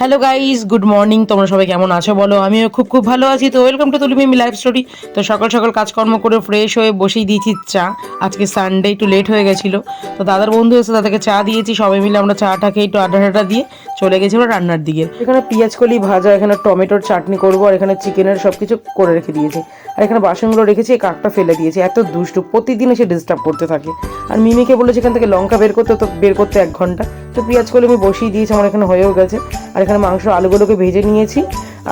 Hello guys, good morning. তোমরা সবাই কেমন আছো বলো? আমিও খুব ভালো আছি। তো ওয়েলকাম টু তুলিমিমি লাইফ স্টোরি। তো সকাল সকাল কাজকর্ম করে ফ্রেশ হয়ে বসেই দিয়েছি চা। আজকে সানডে, একটু লেট হয়ে গেছিলো। তো দাদার বন্ধু এসে তাদেরকে চা দিয়েছি, সবাই মিলে আমরা চাটা খেয়ে একটু আড্ডা দিয়ে চলে গেছিলো রান্নার দিকে। এখানে পেঁয়াজ কলি ভাজা, এখানে টমেটোর চাটনি করবো, আর এখানে চিকেনের সব কিছু করে রেখে দিয়েছি। আর এখানে বাসনগুলো রেখেছি, এই কাকটা ফেলে দিয়েছি। এত দুষ্টু, প্রতিদিন এসে ডিস্টার্ব করতে থাকে। আর মিমিকে বলেছে এখান থেকে লঙ্কা বের করতে, তো বের করতে 1 ঘন্টা। তো পেঁয়াজ কলি আমি বসিয়ে দিয়েছি, আমার এখানে হয়েও গেছে। আর এখানে মাংস আলুগুলোকে ভেজে নিয়েছি।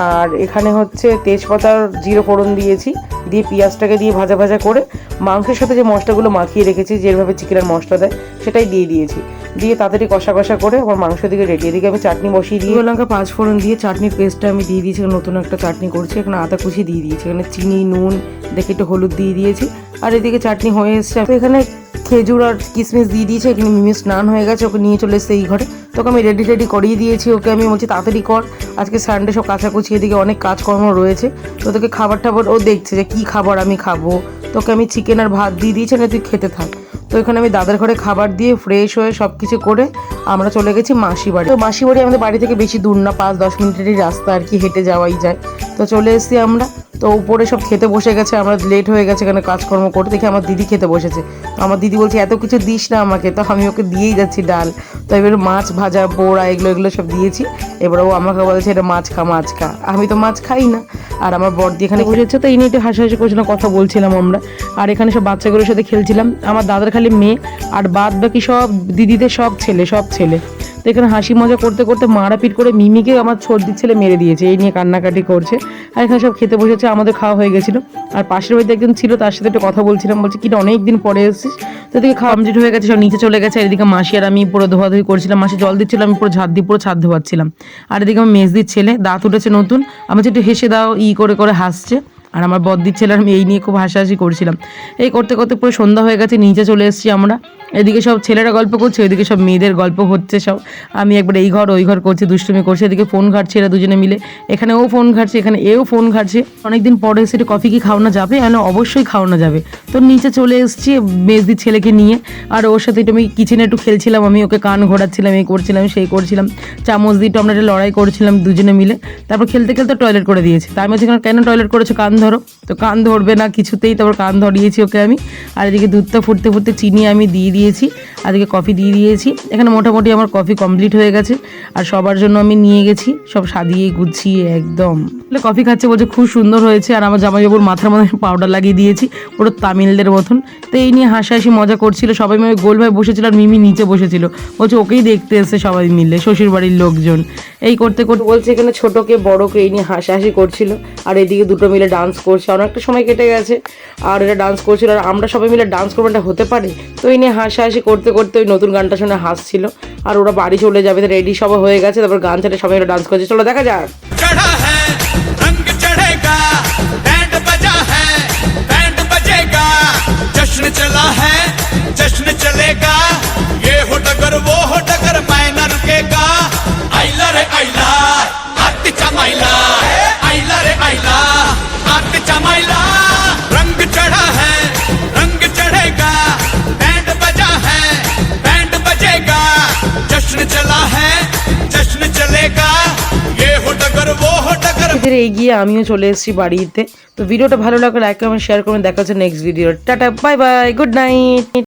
আর এখানে হচ্ছে তেজপাতার জিরে ফোড়ন দিয়েছি, দিয়ে পেঁয়াজটাকে দিয়ে ভাজা ভাজা করে মাংসের সাথে যে মশলাগুলো মাখিয়ে রেখেছি, যেভাবে চিকেনের মশলা দেয় সেটাই দিয়ে দিয়েছি। দিয়ে তাড়াতাড়ি কষা কষা করে আমার মাংস দিকে রেডি। এদিকে আমি চাটনি বসিয়ে দিয়ে লঙ্কা 5 ফোড়ন দিয়ে চাটনির পেস্টটা আমি দিয়ে দিয়েছি। নতুন একটা চাটনি করছি, এখানে আদা কুচি দিয়ে দিয়েছি, এখানে চিনি নুন দেখে একটু হলুদ দিয়ে দিয়েছি। আর এদিকে চাটনি হয়ে এসছে। এখানে খেজুর আর কিশমিশ দিয়ে দিয়েছে। এখানে মিমি স্নান হয়ে গেছে, ওকে নিয়ে চলে এসছে এই ঘরে। তোকে আমি রেডি করিয়ে দিয়েছি। ওকে আমি বলছি তাড়াতাড়ি কর, আজকে সানডে, সব কাচাকুচি, এদিকে অনেক কাজকর্ম রয়েছে। তো তোকে খাবার টাবার ও দেখছে যে কী খাবার আমি খাবো। তোকে আমি চিকেন আর ভাত দিয়ে দিয়েছি, না তুই খেতে থাক। তো এখানে আমি দাদার ঘরে খাবার দিয়ে ফ্রেশ হয়ে সব কিছু করে আমরা চলে গেছি মাসি বাড়ি। তো মাসি বাড়ি আমাদের বাড়ি থেকে বেশি দূর না, 5-10 মিনিটেরই রাস্তা আর কি, হেঁটে যাওয়াই যায়। তো চলে এসেছি আমরা। তো উপরে সব খেতে বসে গেছে, আমরা লেট হয়ে গেছে এখানে কাজকর্ম করতে। দেখে আমার দিদি খেতে বসেছে। তো আমার দিদি বলছে এত কিছু দিস না আমাকে। তো আমি ওকে দিয়েই যাচ্ছি ডাল। তো এবার মাছ ভাজা, পোড়া, এগুলো সব দিয়েছি। এবার ও আমাকে বলছে এটা মাছ খা। আমি তো মাছ খাই না। আর আমার বড়দি এখানে বসেছে, তো এই নিয়ে একটু হাসাহাসি করছিলাম, কথা বলছিলাম আমরা। আর এখানে সব বাচ্চাগুলোর সাথে খেলছিলাম। আমার দাদার খালি মেয়ে, আর বাদ বাকি সব দিদিদের সব ছেলে। তো এখানে হাসি মজা করতে করতে মারাপিট করে মিমিকে আমার সর্দির ছেলে মেরে দিয়েছে, এই নিয়ে কান্নাকাটি করছে। আর এখানে সব খেতে বসেছে, আমাদের খাওয়া হয়ে গেছিলো। আর পাশের বাড়িতে একজন ছিল, তার সাথে একটু কথা বলছিলাম। বলছি কি অনেক দিন পরে এসেছিস। তো এদিকে খাওয়া কমপ্লিট হয়ে গেছে, সব নিচে চলে গেছে। এদিকে মাসি আর আমি পুরো ধোয়াধুয়ি করছিলাম। মাসি জল দিচ্ছিল, আমি পুরো ঝাড় দিয়ে পুরো ছাদ ধোয়াচ্ছিলাম। আর এদিকে আমার মেজদির ছেলে দাঁত উঠেছে নতুন, আমার একটু হেসে দাও করে হাসছে। আর আমার বদ্দির ছেলে, আমি এই নিয়ে খুব হাসাহাসি করছিলাম। এই করতে করতে পুরো সন্ধ্যা হয়ে গেছে, নিচে চলে এসেছি আমরা। এদিকে সব ছেলেরা গল্প করছে, ওইদিকে সব মেয়েদের গল্প হচ্ছে সব। আমি একবার এই ঘর ওই ঘর করছি, দুষ্টুমি করছে। এদিকে ফোন ঘাটছে এরা দুজনে মিলে, এখানে ও ফোন ঘাটছে, এখানে এও ফোন ঘাটছে। অনেকদিন পরে এসে কফি কি খাওয়ানো যাবে? অবশ্যই খাওয়ানো যাবে। তো নিচে চলে এসেছি মেজদির ছেলেকে নিয়ে। আর ওর সাথে একটু আমি কিচেনে একটু খেলছিলাম, আমি ওকে কান ঘোরাচ্ছিলাম, এই করছিলাম সেই করছিলাম। চামচ দিয়ে আমরা একটা লড়াই করছিলাম দুজনে মিলে। তারপর খেলতে খেলতে টয়লেট করে দিয়েছে। তার মধ্যে কেন টয়লেট করেছো, কান ধরো। তো কান ধরবে না কিছুতেই, তারপর কান ধরিয়েছি ওকে আমি। আর এদিকে দুধটা ফুটতে ফুটতে চিনি আমি দিয়ে দিয়েছি, আর এদিকে কফি দিয়ে দিয়েছি। এখানে মোটামুটি আমার কফি কমপ্লিট হয়ে গেছে। আর সবার জন্য আমি নিয়ে গেছি সব সাজিয়ে গুছিয়ে একদম। কফি খাচ্ছে, বলছে খুব সুন্দর হয়েছে। আর আমার জামাইবাবুর মাথার মধ্যে পাউডার লাগিয়ে দিয়েছি, পুরো তামিলদের মতন। তো এই নিয়ে হাসাহাসি মজা করছিল সবাই মিলে। গোল ভাই বসেছিল আর মিমি নিচে বসেছিল, বলছে ওকেই দেখতে এসে সবাই মিলে, শ্বশুর বাড়ির লোকজন। এই করতে করতে বলছে এখানে ছোটকে বড়কে এই নিয়ে হাসাহাসি করছিল। আর এদিকে দুটো মিলে ডান্স করছে, অনেকটা সময় কেটে গেছে। আর এটা ডান্স করছিল, আর আমরা সবাই মিলে ডান্স করবো, এটা হতে পারে? তো এই নিয়ে হাসাহাসি করতে করতে ওই নতুন গানটা শুনে হাসছিল। আর ওরা বাড়ি চলে যাবে, রেডি সবাই হয়ে গেছে। তারপর গান ছেড়ে সবাই মিলে ডান্স করছে, চলো দেখা যাক। जश्न चलेगा, ये हो डगर वो हो डगर, मैं न रुकेगा। आइला रे आइला, हाथ चमाइला, आइला रे आइला, हाथ चमाइला। रंग चढ़ा है, रंग चढ़ेगा, बैंड बजा है, बैंड बजेगा। जश्न चला है, जश्न चलेगा, ये हो डगर वो हो डगर। এগিয়ে আমিও চলে এসেছি বাড়িতে। তো ভিডিওটা ভালো লাগলে লাইক কমেন্ট শেয়ার করুন। দেখা হচ্ছে next video. Tata, bye bye, good night.